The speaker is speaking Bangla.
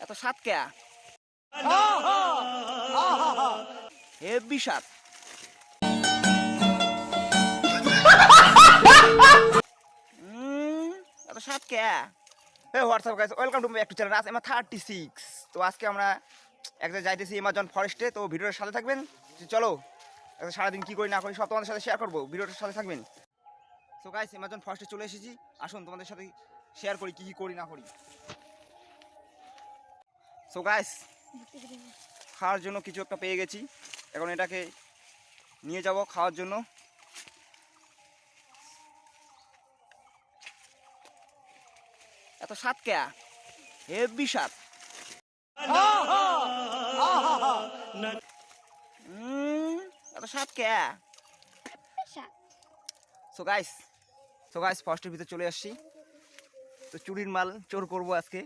এত স্বাদ কে? হেভি স্বাদ। এত স্বাদ কে? Hey what's up guys, welcome to back to channel. আজ আমার 36। তো আজকে আমরা এক জায়গায় যাইতেছি অ্যামাজন ফরেস্টে। তো ভিডিওর সাথে থাকবেন। চলো সারাদিন কি করি না করি সব তোমাদের সাথে শেয়ার করবো, ভিডিওটার সাথে থাকবেন। সো গাইস, অ্যামাজন ফরেস্টে চলে এসেছি। আসুন তোমাদের সাথে শেয়ার করি কি কি করি না করি। সো গাইস, খাওয়ার জন্য কিছু একটা পেয়ে গেছি। এখন এটাকে নিয়ে যাব খাওয়ার জন্য। এত স্বাদ কে? হেভি স্বাদ। এত স্বাদ কে? সো গাইস ফরেস্টের ভিতরে চলে আসছি। তো চুরির মাল চোর করবো আজকে।